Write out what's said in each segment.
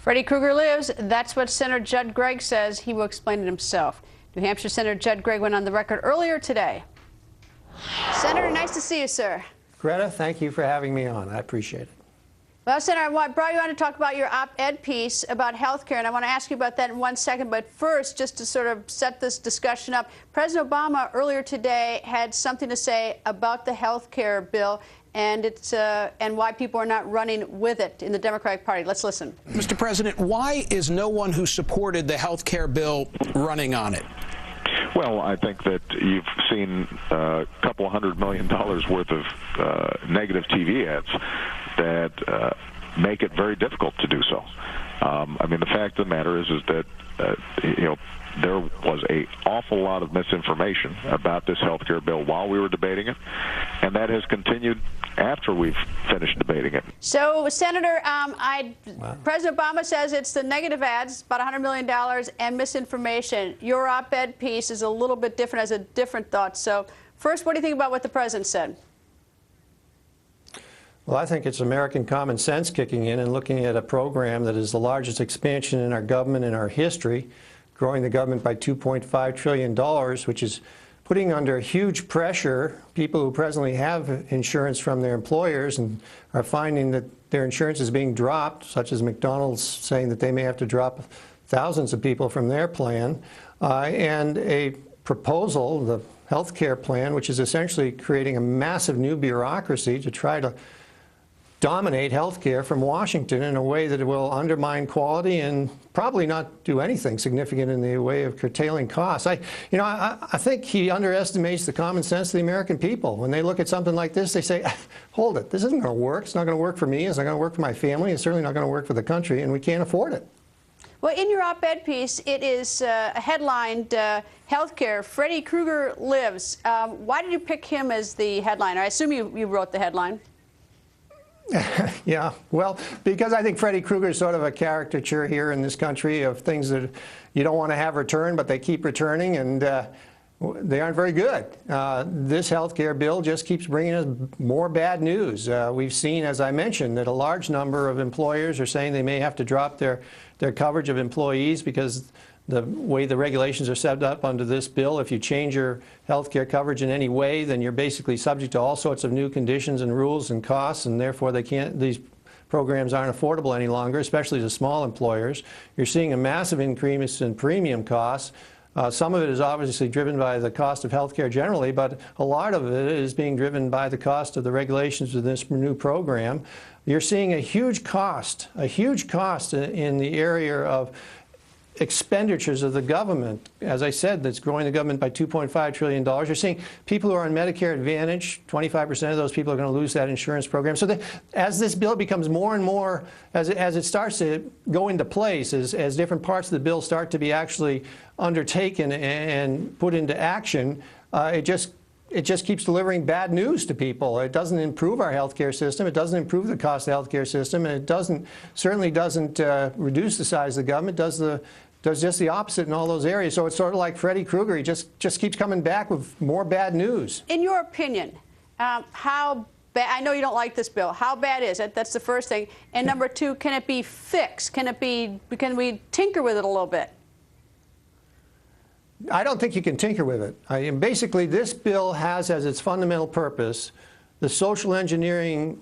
Freddy Krueger lives. That's what Senator Judd Gregg says. He will explain it himself. New Hampshire Senator Judd Gregg went on the record earlier today. Senator, nice to see you, sir. Greta, thank you for having me on. I appreciate it. Well, Senator, I brought you on to talk about your op-ed piece about health care, and I want to ask you about that in 1 second. But first, just to sort of set this discussion up, President Obama earlier today had something to say about the health care bill and why people are not running with it in the Democratic Party. Let's listen. Mr. President, why is no one who supported the health care bill running on it? Well, I think that you've seen a couple $100 million worth of negative TV ads that make it very difficult to do so. I mean, the fact of the matter is that there was an awful lot of misinformation about this health care bill while we were debating it, and that has continued after we've finished debating it. So, Senator, President Obama says it's the negative ads, about $100 million, and misinformation. Your op-ed piece is a little bit different, has a different thought. So, first, what do you think about what the president said? Well, I think it's American common sense kicking in and looking at a program that is the largest expansion in our government in our history, growing the government by $2.5 trillion, which is putting under huge pressure people who presently have insurance from their employers and are finding that their insurance is being dropped, such as McDonald's saying that they may have to drop thousands of people from their plan, and a proposal, the health care plan, which is essentially creating a massive new bureaucracy to try to dominate health care from Washington in a way that it will undermine quality and probably not do anything significant in the way of curtailing costs. I think he underestimates the common sense of the American people. When they look at something like this, they say, hold it, this isn't going to work. It's not going to work for me. It's not going to work for my family. It's certainly not going to work for the country, and we can't afford it. Well, in your op-ed piece, it is headlined, Healthcare, Freddy Krueger lives. Why did you pick him as the headliner? I assume you wrote the headline. Yeah, well, because I think Freddy Krueger is sort of a caricature here in this country of things that you don't want to have return, but they keep returning, and they aren't very good. This health care bill just keeps bringing us more bad news. We've seen, as I mentioned, that a large number of employers are saying they may have to drop their coverage of employees because the way the regulations are set up under this bill, if you change your health care coverage in any way, then you're basically subject to all sorts of new conditions and rules and costs, and therefore these programs aren't affordable any longer, especially to small employers. You're seeing a massive increase in premium costs. Some of it is obviously driven by the cost of health care generally, but a lot of it is being driven by the cost of the regulations of this new program. You're seeing a huge cost in the area of expenditures of the government. As I said, that's growing the government by $2.5 trillion. You're seeing people who are on Medicare Advantage, 25% of those people are going to lose that insurance program. So as this bill becomes more and more, as it starts to go into place, as different parts of the bill start to be actually undertaken and put into action, it just keeps delivering bad news to people. It doesn't improve our healthcare system. It doesn't improve the cost of the healthcare system, and it certainly doesn't reduce the size of the government. Does just the opposite in all those areas. So it's sort of like Freddy Krueger. He just keeps coming back with more bad news. In your opinion, how bad? I know you don't like this bill. How bad is it? That's the first thing. And number two, can it be fixed? Can we tinker with it a little bit? I don't think you can tinker with it. Basically, this bill has as its fundamental purpose the social engineering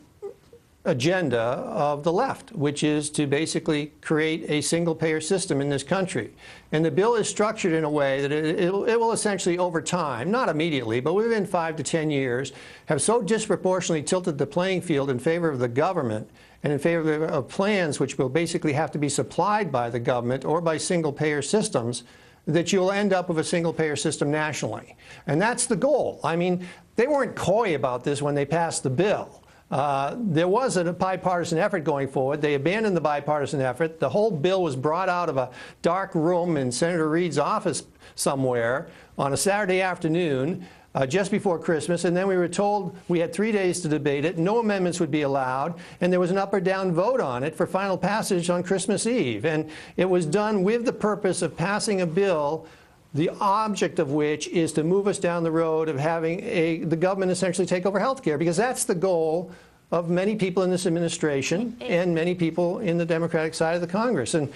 agenda of the left, which is to basically create a single-payer system in this country. And the bill is structured in a way that it will essentially, over time, not immediately, but within 5 to 10 years, have so disproportionately tilted the playing field in favor of the government and in favor of plans which will basically have to be supplied by the government or by single-payer systems, that you'll end up with a single-payer system nationally. And that's the goal. I mean, they weren't coy about this when they passed the bill. There was a bipartisan effort going forward. They abandoned the bipartisan effort. The whole bill was brought out of a dark room in Senator Reid's office somewhere on a Saturday afternoon just before Christmas, and then we were told we had 3 days to debate it, no amendments would be allowed, and there was an up or down vote on it for final passage on Christmas Eve. And it was done with the purpose of passing a bill, the object of which is to move us down the road of having the government essentially take over health care, because that's the goal of many people in this administration and many people in the Democratic side of the Congress. And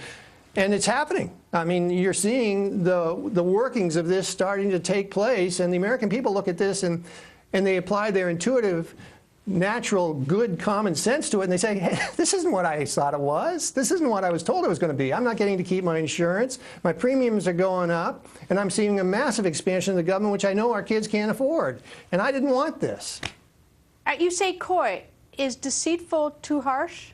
it's happening. I mean, you're seeing the workings of this starting to take place, and the American people look at this and they apply their intuitive, natural, good common sense to it, and they say, hey, this isn't what I thought it was. This isn't what I was told it was going to be. I'm not getting to keep my insurance. My premiums are going up, and I'm seeing a massive expansion of the government, which I know our kids can't afford. And I didn't want this. You say coy. Is deceitful too harsh?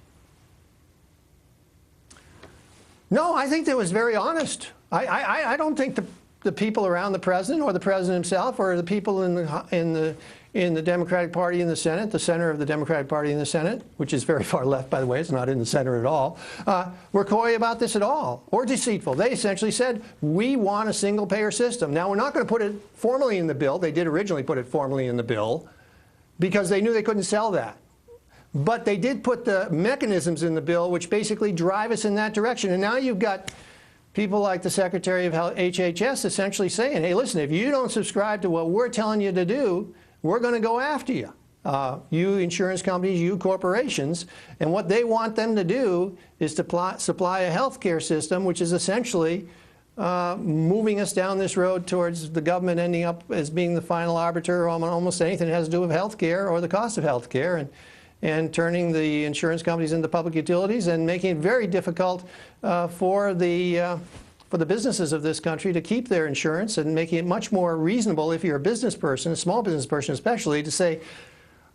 No, I think that was very honest. I don't think the people around the president or the president himself or the people in the Democratic Party in the Senate, the center of the Democratic Party in the Senate, which is very far left, by the way, it's not in the center at all, were coy about this at all, or deceitful. They essentially said, we want a single-payer system. Now, we're not going to put it formally in the bill. They did originally put it formally in the bill because they knew they couldn't sell that. But they did put the mechanisms in the bill which basically drive us in that direction. And now you've got people like the Secretary of HHS essentially saying, hey, listen, if you don't subscribe to what we're telling you to do, we're going to go after you. You insurance companies, you corporations. And what they want them to do is to supply a health care system which is essentially moving us down this road towards the government ending up as being the final arbiter on almost anything that has to do with health care or the cost of health care. And turning the insurance companies into public utilities and making it very difficult for the businesses of this country to keep their insurance, and making it much more reasonable if you're a business person, a small business person especially, to say,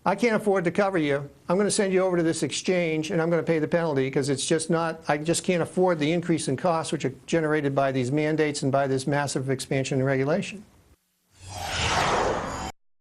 I can't afford to cover you. I'm going to send you over to this exchange and I'm going to pay the penalty because it's just not, I just can't afford the increase in costs which are generated by these mandates and by this massive expansion in regulation.